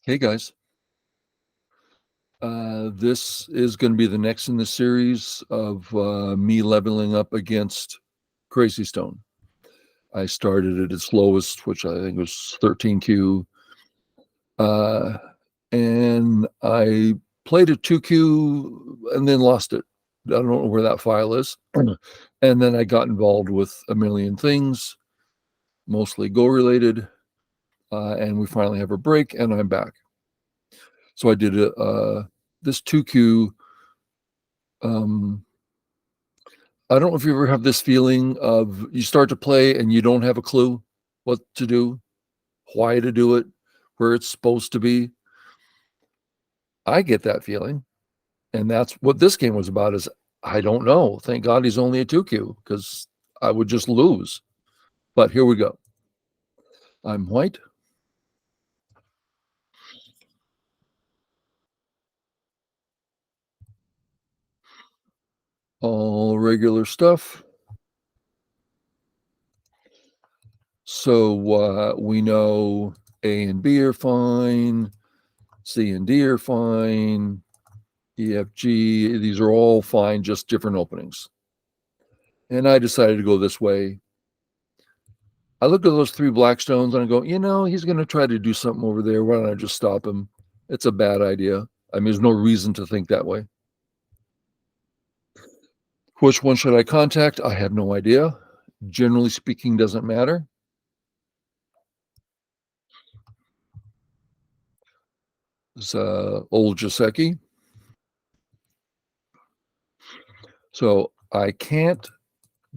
Hey guys, this is going to be the next in the series of me leveling up against CrazyStone. I started at its lowest, which I think was 13Q, uh, and I played a 2Q and then lost it. I don't know where that file is. And then I got involved with a million things, mostly Go related, and we finally have a break, and I'm back. So I did this 2Q. I don't know if you ever have this feeling of you start to play and you don't have a clue what to do, why to do it, where it's supposed to be. I get that feeling. And that's what this game was about is I don't know. Thank God he's only a 2Q because I would just lose. But here we go. I'm white. All regular stuff. So we know A and B are fine. C and D are fine. E, F, G, these are all fine, just different openings. And I decided to go this way. I look at those three black stones and I go, he's going to try to do something over there. Why don't I just stop him? It's a bad idea. I mean, there's no reason to think that way. Which one should I contact? I have no idea. Generally speaking, doesn't matter. It's old Joseki. So I can't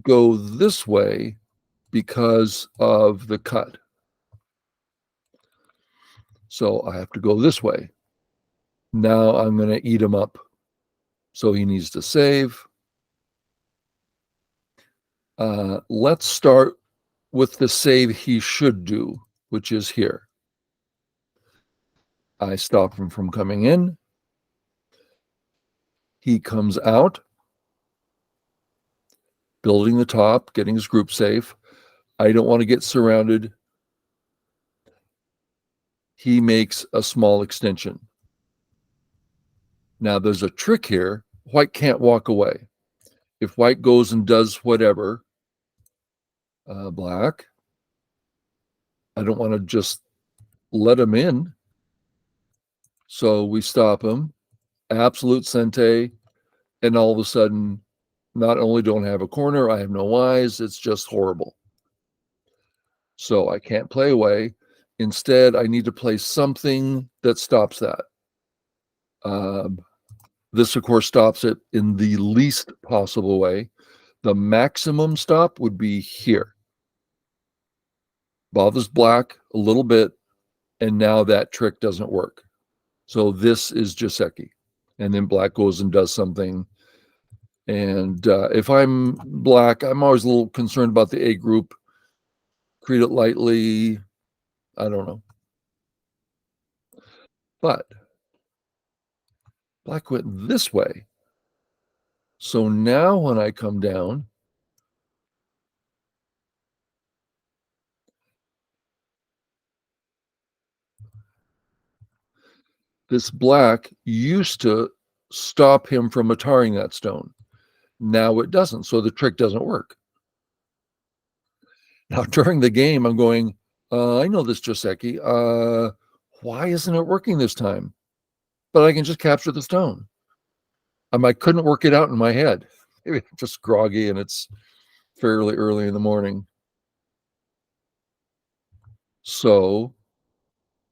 go this way because of the cut. So I have to go this way. Now I'm going to eat him up. So he needs to save. Let's start with the save he should do, which is here. I stop him from coming in. He comes out, building the top, getting his group safe. I don't want to get surrounded. He makes a small extension. Now there's a trick here. White can't walk away. If white goes and does whatever, black, I don't want to just let him in. So we stop him, absolute sente, and all of a sudden, not only don't I have a corner, I have no eyes. It's just horrible. So I can't play away. Instead, I need to play something that stops that. This, of course, stops it in the least possible way. The maximum stop would be here. Bothers black a little bit, and now that trick doesn't work. So this is Joseki. And then black goes and does something. And if I'm black, I'm always a little concerned about the A group. Treat it lightly. I don't know. But black went this way. So now when I come down, this black used to stop him from ataring that stone. Now it doesn't. So the trick doesn't work. Now during the game, I'm going, I know this Joseki. Why isn't it working this time? But I can just capture the stone. I couldn't work it out in my head. Maybe I'm just groggy and it's fairly early in the morning. So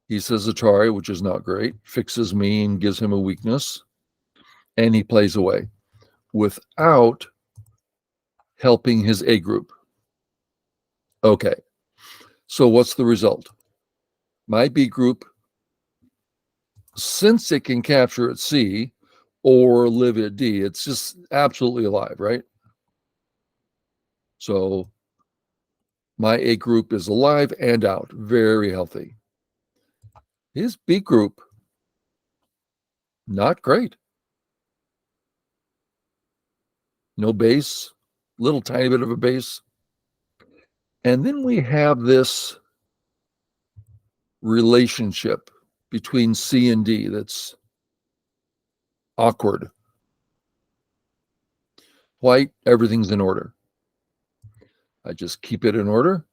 he says Atari, which is not great, fixes me and gives him a weakness, and he plays away without helping his A group. Okay, so what's the result? My B group, since it can capture at C or live at D, it's just absolutely alive, right? So my A group is alive and out, very healthy. His B group, not great. No base, little tiny bit of a base. And then we have this relationship between C and D that's awkward. White, everything's in order. I just keep it in order.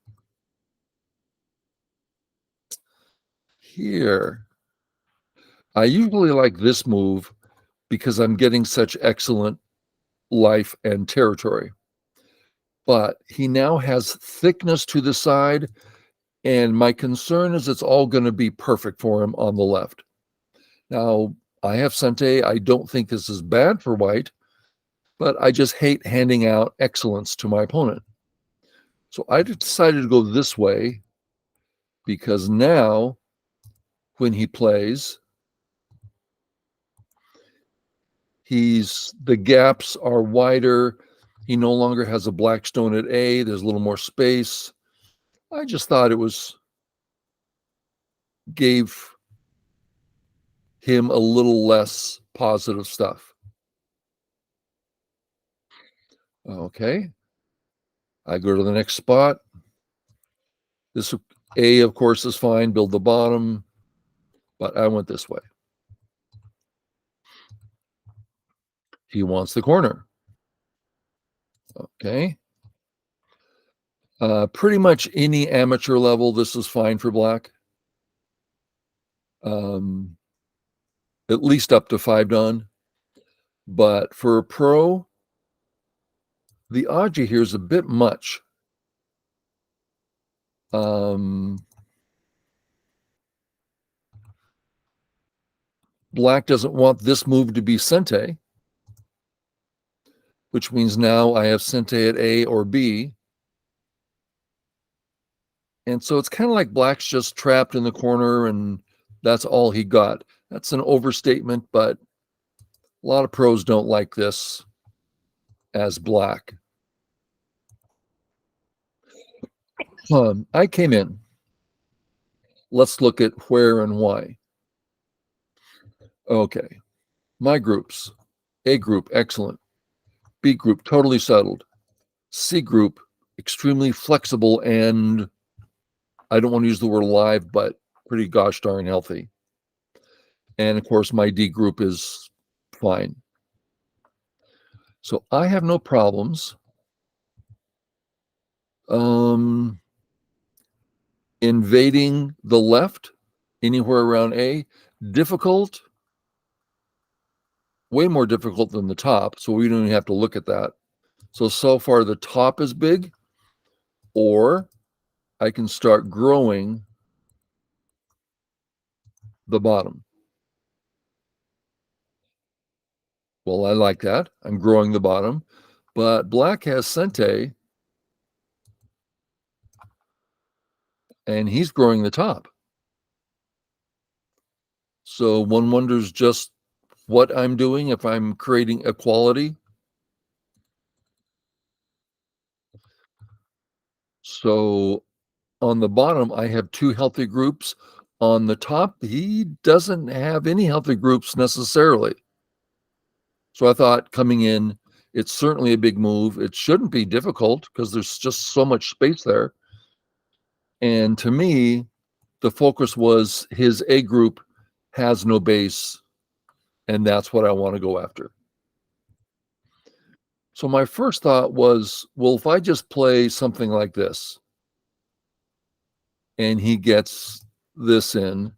Here, I usually like this move because I'm getting such excellent life and territory. But he now has thickness to the side, and my concern is it's all going to be perfect for him on the left. Now, I have Sente. I don't think this is bad for white, but I just hate handing out excellence to my opponent. So I decided to go this way because now when he plays, the gaps are wider. He no longer has a black stone at A. There's a little more space. I just thought it gave him a little less positive stuff. Okay. I go to the next spot. This A, of course, is fine. Build the bottom. But I went this way. He wants the corner. Okay. Pretty much any amateur level, this is fine for black. At least up to 5 done. But for a pro, the Aji here is a bit much. Black doesn't want this move to be Sente, which means now I have Sente at A or B. And so it's kind of like black's just trapped in the corner and that's all he got. That's an overstatement, but a lot of pros don't like this as black. I came in. Let's look at where and why. Okay. My groups. A group, excellent. B group, totally settled. C group, extremely flexible and I don't want to use the word alive, but pretty gosh darn healthy. And of course, my D group is fine. So I have no problems. Invading the left, anywhere around A, difficult, way more difficult than the top. So we don't even have to look at that. So far the top is big, or I can start growing the bottom. Well, I like that. I'm growing the bottom, but black has Sente and he's growing the top. So one wonders just what I'm doing if I'm creating equality. So on the bottom, I have 2 healthy groups. On the top, he doesn't have any healthy groups necessarily. So I thought coming in, it's certainly a big move. It shouldn't be difficult because there's just so much space there. And to me, the focus was his A group has no base, and that's what I want to go after. So my first thought was, well, if I just play something like this, and he gets this in,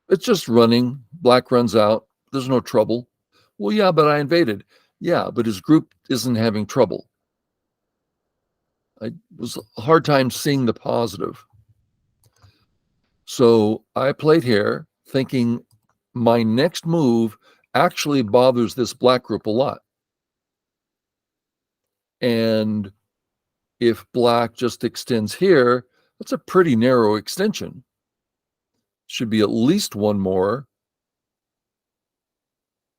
it's just running. Black runs out. There's no trouble. Well, yeah, but I invaded. Yeah, but his group isn't having trouble. It was a hard time seeing the positive. So I played here thinking my next move actually bothers this black group a lot. And if black just extends here, that's a pretty narrow extension. Should be at least one more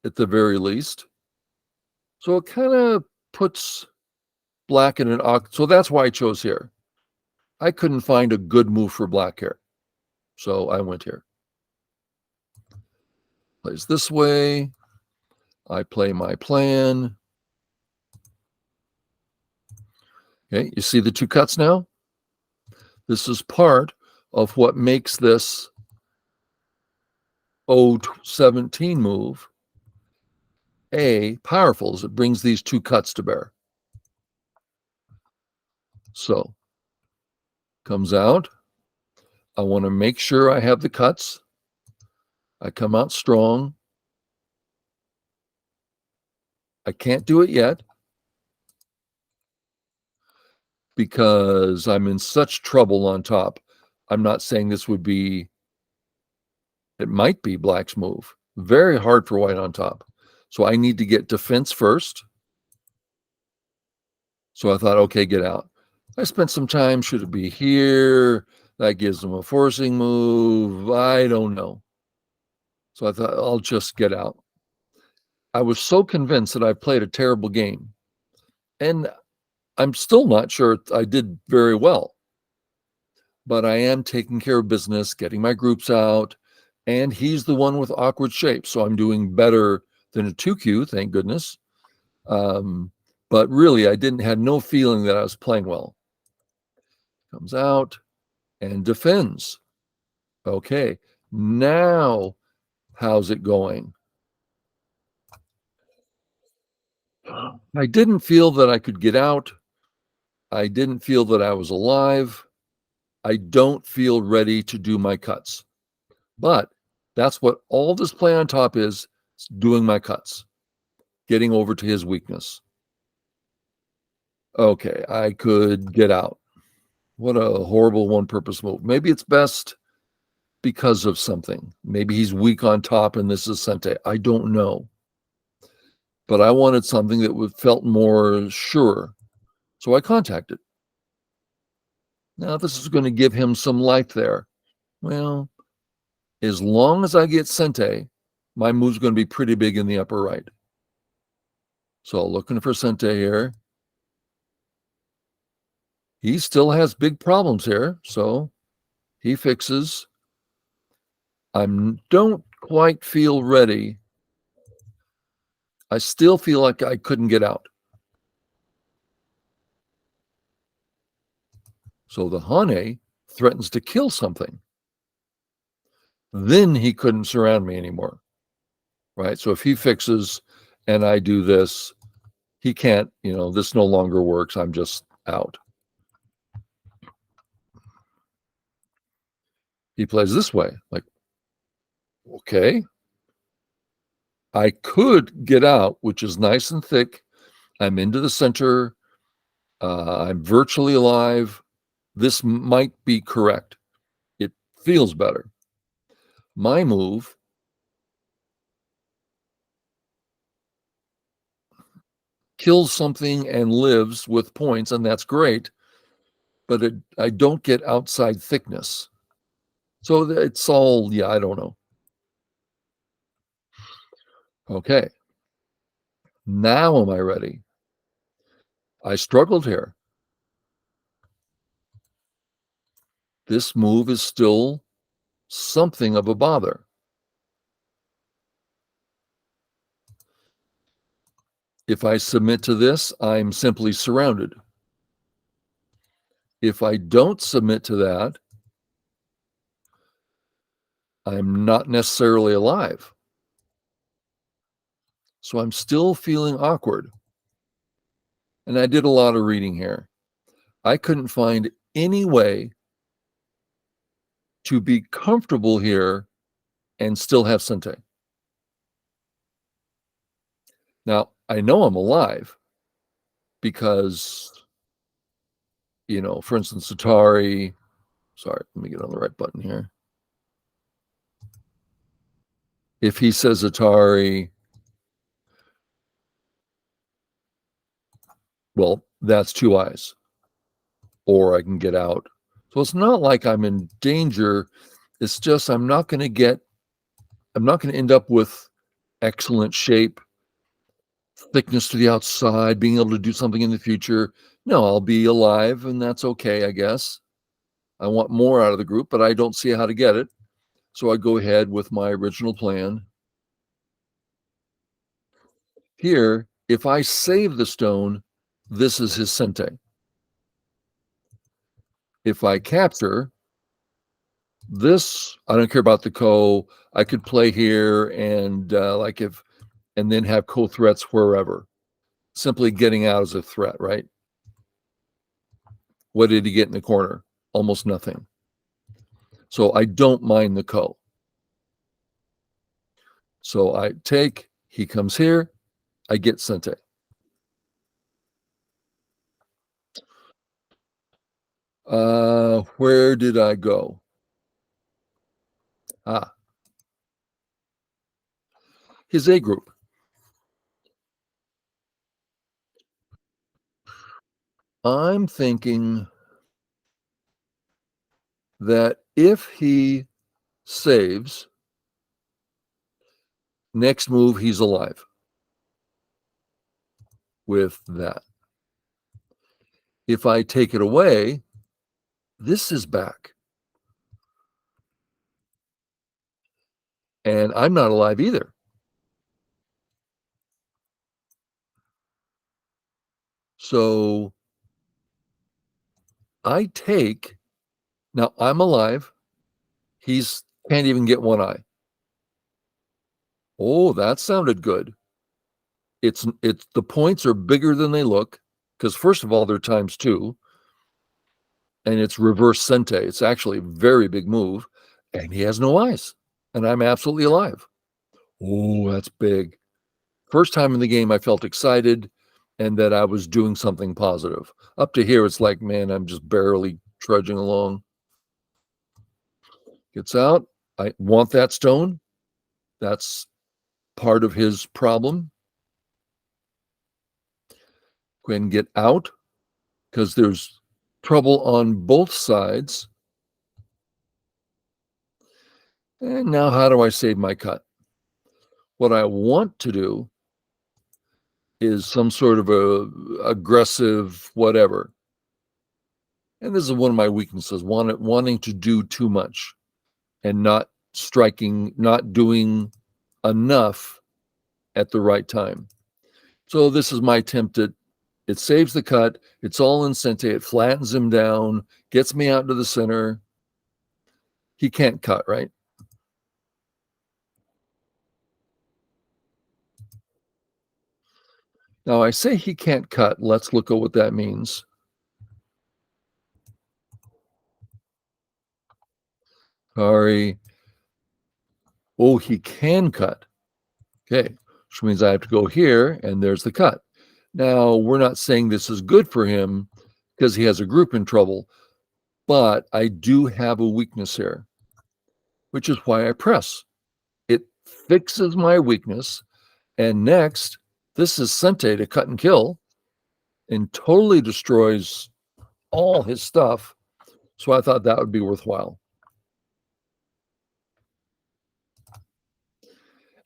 at the very least. So it kind of puts black in an so that's why I chose here. I couldn't find a good move for black here. So I went here. Plays this way. I play my plan. Okay, you see the 2 cuts now? This is part of what makes this 017 move, powerful as it brings these two cuts to bear. So comes out. I want to make sure I have the cuts. I come out strong. I can't do it yet because I'm in such trouble on top. I'm not saying this would be, it might be black's move. Very hard for white on top. So I need to get defense first. So I thought, okay, get out. I spent some time. Should it be here? That gives them a forcing move. I don't know. So I thought, I'll just get out. I was so convinced that I played a terrible game. And I'm still not sure I did very well. But I am taking care of business, getting my groups out. And he's the one with awkward shapes. So I'm doing better than a 2Q, thank goodness. But really, I had no feeling that I was playing well. Comes out and defends. Okay, now how's it going? I didn't feel that I could get out. I didn't feel that I was alive. I don't feel ready to do my cuts. But that's what all this play on top is doing my cuts, getting over to his weakness. Okay, I could get out. What a horrible one-purpose move. Maybe it's best because of something. Maybe he's weak on top and this is Sente. I don't know. But I wanted something that felt more sure. So I contacted. Now, this is going to give him some light there. Well, as long as I get Sente, my move's going to be pretty big in the upper right. So looking for Sente here. He still has big problems here. So he fixes. I don't quite feel ready. I still feel like I couldn't get out. So the Hane threatens to kill something. Then he couldn't surround me anymore, right? So if he fixes and I do this, he can't, this no longer works. I'm just out. He plays this way, like, okay. I could get out, which is nice and thick. I'm into the center. I'm virtually alive. This might be correct. It feels better. My move kills something and lives with points, and that's great, but I don't get outside thickness. So it's all, I don't know. Okay. Now am I ready? I struggled here. This move is still something of a bother. If I submit to this, I'm simply surrounded. If I don't submit to that, I'm not necessarily alive. So I'm still feeling awkward. And I did a lot of reading here. I couldn't find any way to be comfortable here and still have Sente. Now, I know I'm alive because, for instance, Atari, sorry, let me get on the right button here. If he says Atari, well, that's two eyes, or I can get out. So it's not like I'm in danger. It's just I'm not going to end up with excellent shape, thickness to the outside, being able to do something in the future. No, I'll be alive, and that's okay, I guess. I want more out of the group, but I don't see how to get it. So I go ahead with my original plan. Here, if I save the stone, this is his Sente. If I capture, This, I don't care about the ko. I could play here and and then have ko threats wherever. Simply getting out is a threat, right? What did he get in the corner? Almost nothing. So I don't mind the ko. So I take, he comes here, I get sente. Where did I go? His A group. I'm thinking that if he saves, next move, he's alive with that. If I take it away, this is back. And I'm not alive either. So I take, now I'm alive. He's can't even get one eye. Oh, that sounded good. It's the points are bigger than they look because first of all, they're times 2 and it's reverse sente. It's actually a very big move and he has no eyes and I'm absolutely alive. Oh, that's big. First time in the game, I felt excited and that I was doing something positive. Up to here, it's like, man, I'm just barely trudging along. Gets out. I want that stone. That's part of his problem. Go ahead and get out because there's trouble on both sides. And now how do I save my cut? What I want to do is some sort of a aggressive whatever. And this is one of my weaknesses, wanting to do too much and not striking, not doing enough at the right time. So this is my attempt at it saves the cut. It's all in sente. It flattens him down, gets me out to the center. He can't cut, right? Now I say he can't cut. Let's look at what that means. Sorry. Oh, he can cut. Okay, which means I have to go here, and there's the cut. Now, we're not saying this is good for him because he has a group in trouble, but I do have a weakness here, which is why I press. It fixes my weakness. And next, this is sente to cut and kill and totally destroys all his stuff. So I thought that would be worthwhile.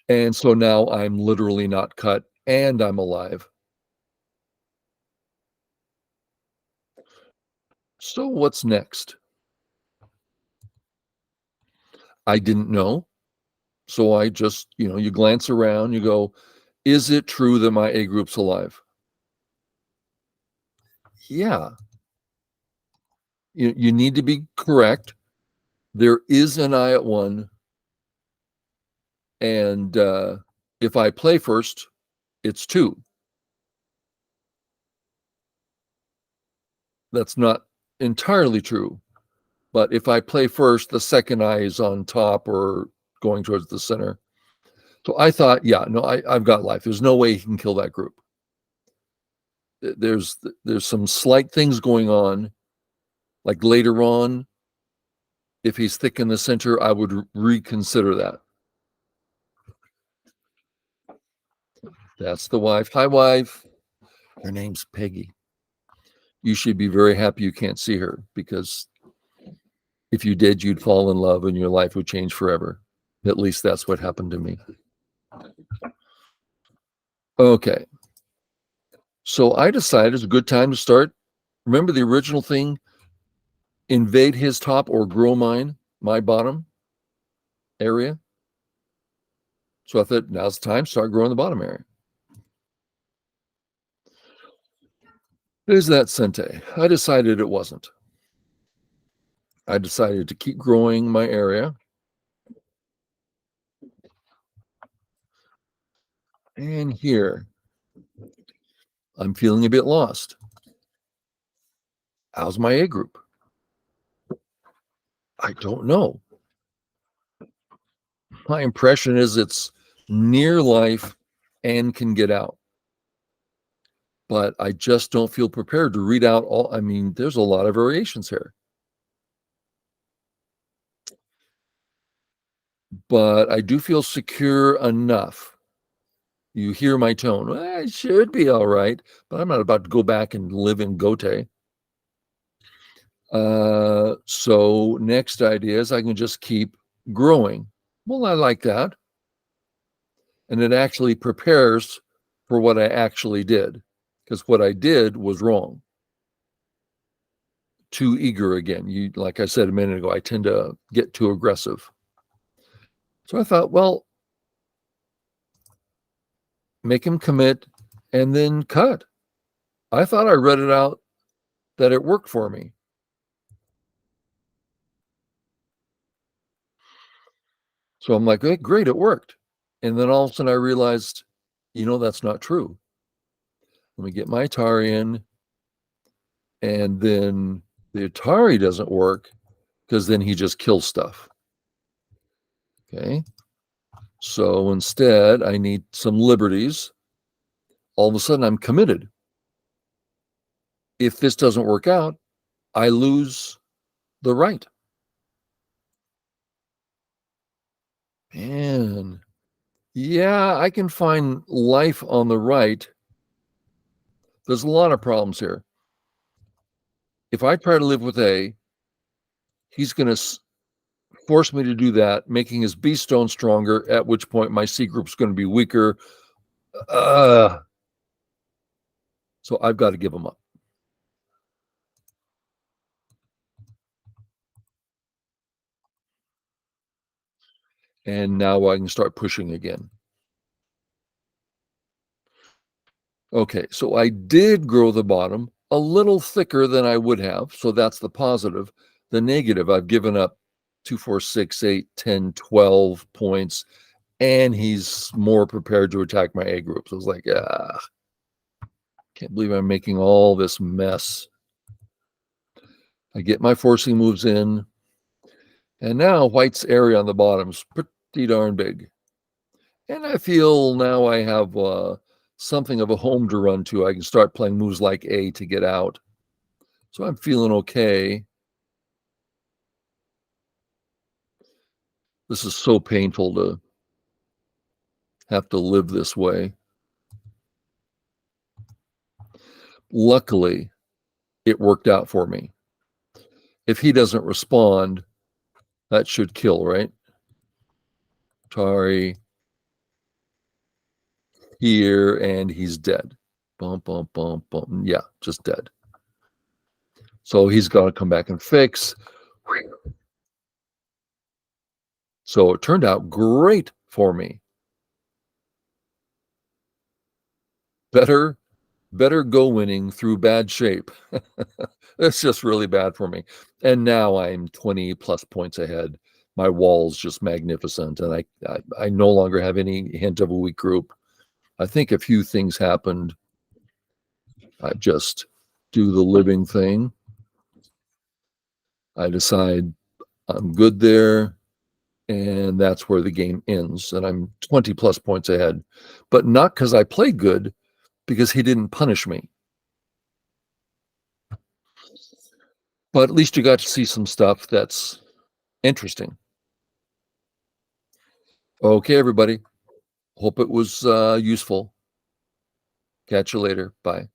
And so now I'm literally not cut and I'm alive. So what's next? I didn't know. So I just, you glance around, you go, is it true that my A group's alive? Yeah. You need to be correct. There is an eye at 1. And if I play first, it's 2. That's not entirely true. But if I play first, the second eye is on top or going towards the center. So I thought, yeah, no, I've got life. There's no way he can kill that group. There's some slight things going on. Like later on, if he's thick in the center, I would reconsider that. That's the wife. Hi, wife. Her name's Peggy. You should be very happy you can't see her because if you did, you'd fall in love and your life would change forever. At least that's what happened to me. Okay. So I decided it's a good time to start. Remember the original thing? Invade his top or grow my bottom area. So I thought now's the time to start growing the bottom area. Is that sente? I decided it wasn't. I decided to keep growing my area. And here, I'm feeling a bit lost. How's my A group? I don't know. My impression is it's near life and can get out. But I just don't feel prepared to read out all. I mean, there's a lot of variations here. But I do feel secure enough. You hear my tone. Well, I should be all right, but I'm not about to go back and live in Gote. So next idea is I can just keep growing. Well, I like that. And it actually prepares for what I actually did, because what I did was wrong. Too eager again. Like I said a minute ago, I tend to get too aggressive. So I thought, well, make him commit and then cut. I thought I read it out that it worked for me. So I'm like, hey, great, it worked. And then all of a sudden I realized, that's not true. Let me get my Atari in. And then the Atari doesn't work because then he just kills stuff. Okay. So instead, I need some liberties. All of a sudden, I'm committed. If this doesn't work out, I lose the right. Man, yeah, I can find life on the right. There's a lot of problems here. If I try to live with A, he's going to force me to do that, making his B stone stronger, at which point my C group's going to be weaker. So I've got to give him up. And now I can start pushing again. Okay, so I did grow the bottom a little thicker than I would have. So that's the positive. The negative, I've given up 2, 4, 6, 8, 10, 12 points, and he's more prepared to attack my A group. So I was like, can't believe I'm making all this mess. I get my forcing moves in, and now white's area on the bottom is pretty darn big. And I feel now I have something of a home to run to. I can start playing moves like A to get out. So I'm feeling okay. This is so painful to have to live this way. Luckily, it worked out for me. If he doesn't respond, that should kill, right? Tari here, and he's dead. Bump, bump, bump, bump. Yeah, just dead. So he's got to come back and fix. So it turned out great for me. Better go winning through bad shape. It's just really bad for me. And now I'm 20 plus points ahead. My wall's just magnificent, and I no longer have any hint of a weak group. I think a few things happened. I just do the living thing. I decide I'm good there, and that's where the game ends. And I'm 20 plus points ahead, but not because I played good, because he didn't punish me. But at least you got to see some stuff that's interesting. Okay, everybody. Hope it was useful. Catch you later. Bye.